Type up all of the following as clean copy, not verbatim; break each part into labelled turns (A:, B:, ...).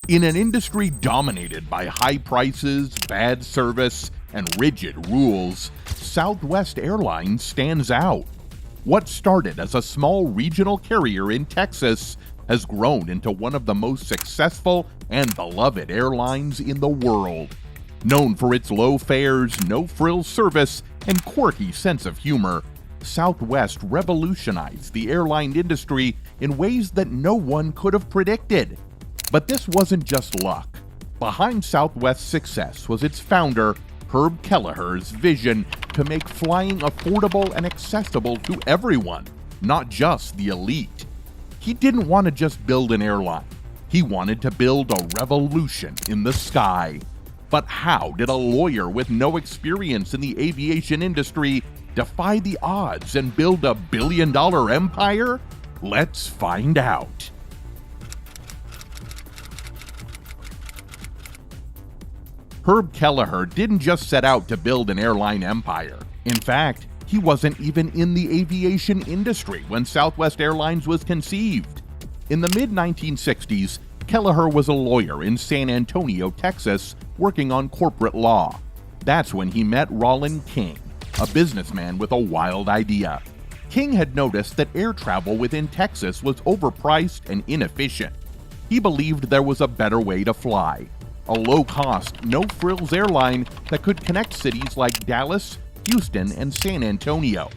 A: In an industry dominated by high prices, bad service, and rigid rules, Southwest Airlines stands out. What started as a small regional carrier in Texas has grown into one of the most successful and beloved airlines in the world. Known for its low fares, no-frills service, and quirky sense of humor, Southwest revolutionized the airline industry in ways that no one could have predicted. But this wasn't just luck. Behind Southwest's success was its founder, Herb Kelleher's vision to make flying affordable and accessible to everyone, not just the elite. He didn't want to just build an airline. He wanted to build a revolution in the sky. But how did a lawyer with no experience in the aviation industry defy the odds and build a billion-dollar empire? Let's find out. Herb Kelleher didn't just set out to build an airline empire. In fact, he wasn't even in the aviation industry when Southwest Airlines was conceived. In the mid-1960s, Kelleher was a lawyer in San Antonio, Texas, working on corporate law. That's when he met Rollin King, a businessman with a wild idea. King had noticed that air travel within Texas was overpriced and inefficient. He believed there was a better way to fly. A low-cost, no-frills airline that could connect cities like Dallas, Houston, and San Antonio.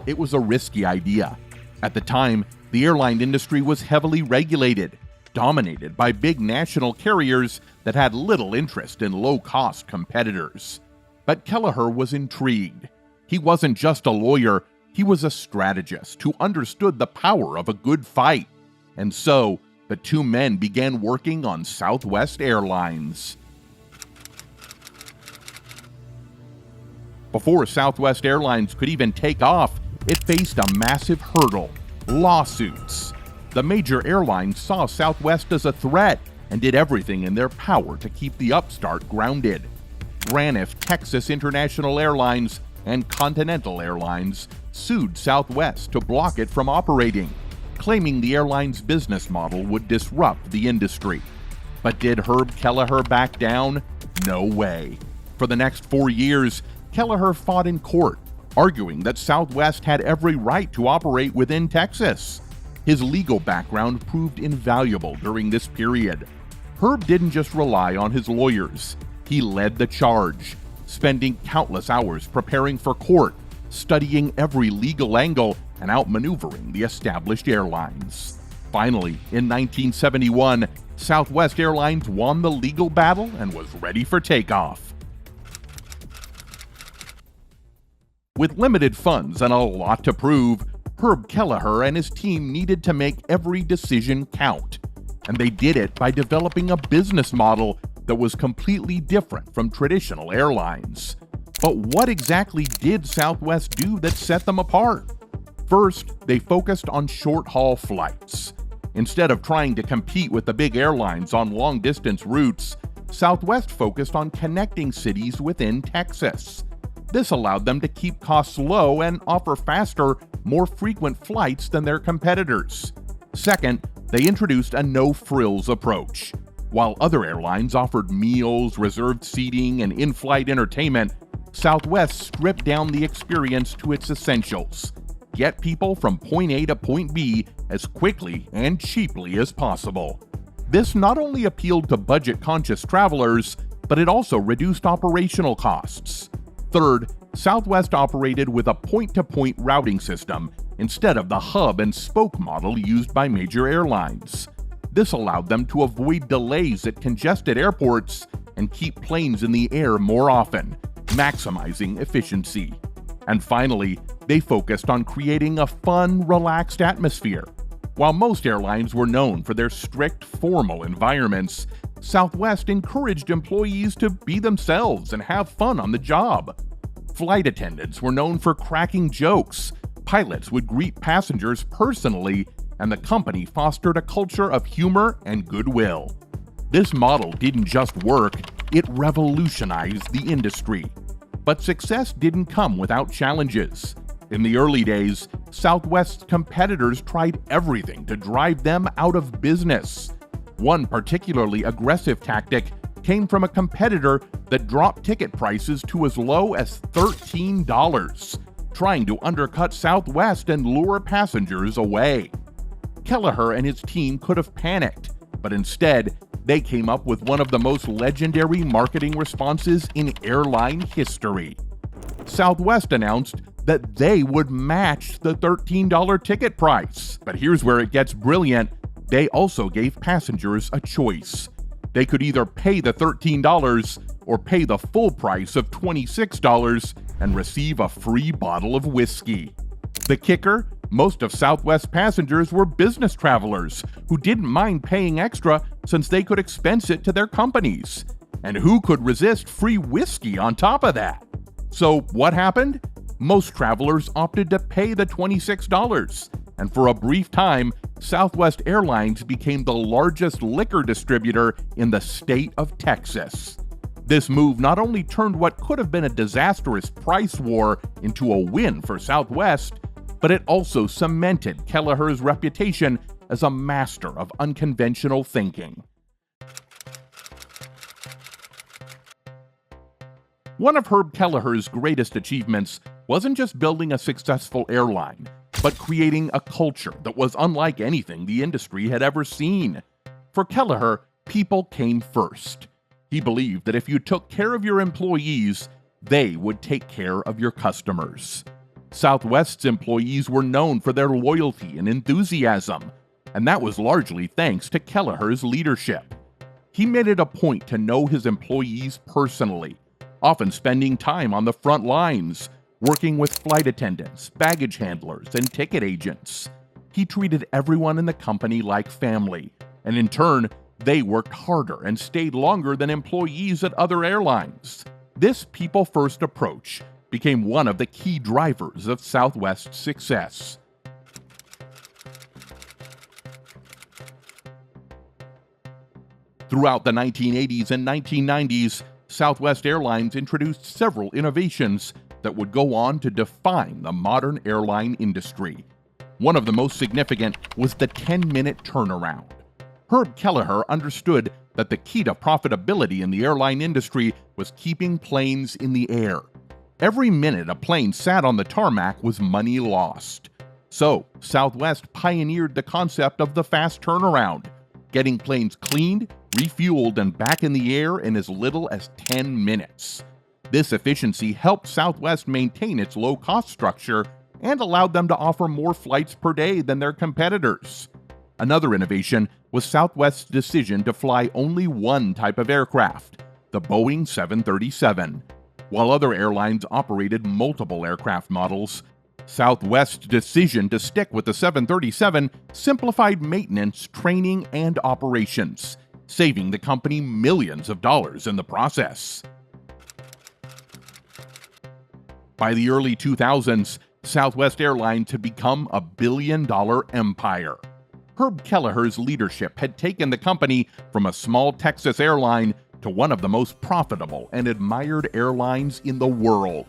A: It was a risky idea. At the time, the airline industry was heavily regulated, dominated by big national carriers that had little interest in low-cost competitors. But Kelleher was intrigued. He wasn't just a lawyer, he was a strategist who understood the power of a good fight. And so, the two men began working on Southwest Airlines. Before Southwest Airlines could even take off, it faced a massive hurdle: lawsuits. The major airlines saw Southwest as a threat and did everything in their power to keep the upstart grounded. Braniff Texas International Airlines and Continental Airlines sued Southwest to block it from operating, claiming the airline's business model would disrupt the industry. But did Herb Kelleher back down? No way. For the next 4 years, Kelleher fought in court, arguing that Southwest had every right to operate within Texas. His legal background proved invaluable during this period. Herb didn't just rely on his lawyers. He led the charge, spending countless hours preparing for court, studying every legal angle, and outmaneuvering the established airlines. Finally, in 1971, Southwest Airlines won the legal battle and was ready for takeoff. With limited funds and a lot to prove, Herb Kelleher and his team needed to make every decision count. And they did it by developing a business model that was completely different from traditional airlines. But what exactly did Southwest do that set them apart? First, they focused on short-haul flights. Instead of trying to compete with the big airlines on long-distance routes, Southwest focused on connecting cities within Texas. This allowed them to keep costs low and offer faster, more frequent flights than their competitors. Second, they introduced a no-frills approach. While other airlines offered meals, reserved seating, and in-flight entertainment, Southwest stripped down the experience to its essentials: get people from point A to point B as quickly and cheaply as possible. This not only appealed to budget-conscious travelers, but it also reduced operational costs. Third, Southwest operated with a point-to-point routing system instead of the hub and spoke model used by major airlines. This allowed them to avoid delays at congested airports and keep planes in the air more often, maximizing efficiency. And finally, they focused on creating a fun, relaxed atmosphere. While most airlines were known for their strict, formal environments, Southwest encouraged employees to be themselves and have fun on the job. Flight attendants were known for cracking jokes, pilots would greet passengers personally, and the company fostered a culture of humor and goodwill. This model didn't just work, it revolutionized the industry. But success didn't come without challenges. In the early days, Southwest's competitors tried everything to drive them out of business. One particularly aggressive tactic came from a competitor that dropped ticket prices to as low as $13, trying to undercut Southwest and lure passengers away. Kelleher and his team could have panicked, but instead, they came up with one of the most legendary marketing responses in airline history. Southwest announced that they would match the $13 ticket price. But here's where it gets brilliant. They also gave passengers a choice. They could either pay the $13 or pay the full price of $26 and receive a free bottle of whiskey. The kicker? Most of Southwest passengers were business travelers who didn't mind paying extra since they could expense it to their companies. And who could resist free whiskey on top of that? So what happened? Most travelers opted to pay the $26, and for a brief time, Southwest Airlines became the largest liquor distributor in the state of Texas. This move not only turned what could have been a disastrous price war into a win for Southwest, but it also cemented Kelleher's reputation as a master of unconventional thinking. One of Herb Kelleher's greatest achievements wasn't just building a successful airline, but creating a culture that was unlike anything the industry had ever seen. For Kelleher, people came first. He believed that if you took care of your employees, they would take care of your customers. Southwest's employees were known for their loyalty and enthusiasm, and that was largely thanks to Kelleher's leadership. He made it a point to know his employees personally, often spending time on the front lines, working with flight attendants, baggage handlers, and ticket agents. He treated everyone in the company like family, and in turn, they worked harder and stayed longer than employees at other airlines. This people-first approach became one of the key drivers of Southwest's success. Throughout the 1980s and 1990s, Southwest Airlines introduced several innovations that would go on to define the modern airline industry. One of the most significant was the 10-minute turnaround. Herb Kelleher understood that the key to profitability in the airline industry was keeping planes in the air. Every minute a plane sat on the tarmac was money lost. So, Southwest pioneered the concept of the fast turnaround, getting planes cleaned, refueled, and back in the air in as little as 10 minutes. This efficiency helped Southwest maintain its low-cost structure and allowed them to offer more flights per day than their competitors. Another innovation was Southwest's decision to fly only one type of aircraft, the Boeing 737. While other airlines operated multiple aircraft models, Southwest's decision to stick with the 737 simplified maintenance, training, and operations, saving the company millions of dollars in the process. By the early 2000s, Southwest Airlines had become a billion-dollar empire. Herb Kelleher's leadership had taken the company from a small Texas airline to one of the most profitable and admired airlines in the world.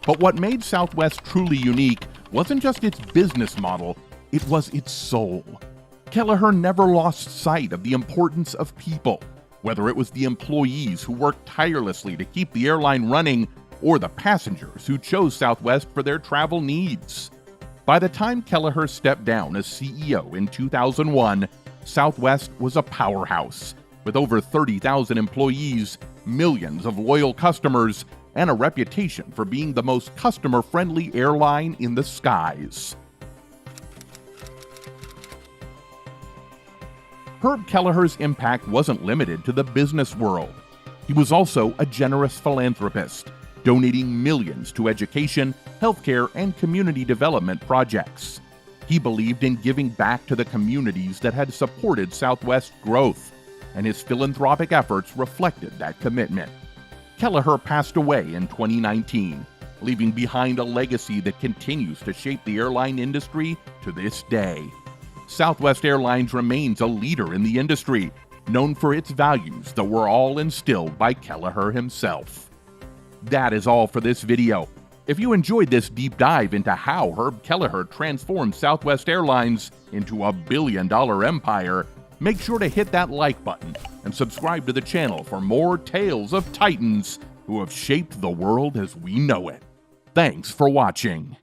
A: But what made Southwest truly unique wasn't just its business model, it was its soul. Kelleher never lost sight of the importance of people, whether it was the employees who worked tirelessly to keep the airline running or the passengers who chose Southwest for their travel needs. By the time Kelleher stepped down as CEO in 2001, Southwest was a powerhouse, with over 30,000 employees, millions of loyal customers, and a reputation for being the most customer-friendly airline in the skies. Herb Kelleher's impact wasn't limited to the business world. He was also a generous philanthropist, donating millions to education, healthcare, and community development projects. He believed in giving back to the communities that had supported Southwest's growth, and his philanthropic efforts reflected that commitment. Kelleher passed away in 2019, leaving behind a legacy that continues to shape the airline industry to this day. Southwest Airlines remains a leader in the industry, known for its values that were all instilled by Kelleher himself. That is all for this video. If you enjoyed this deep dive into how Herb Kelleher transformed Southwest Airlines into a billion-dollar empire, Make sure to hit that like button and subscribe to the channel for more tales of titans who have shaped the world as we know it. Thanks for watching.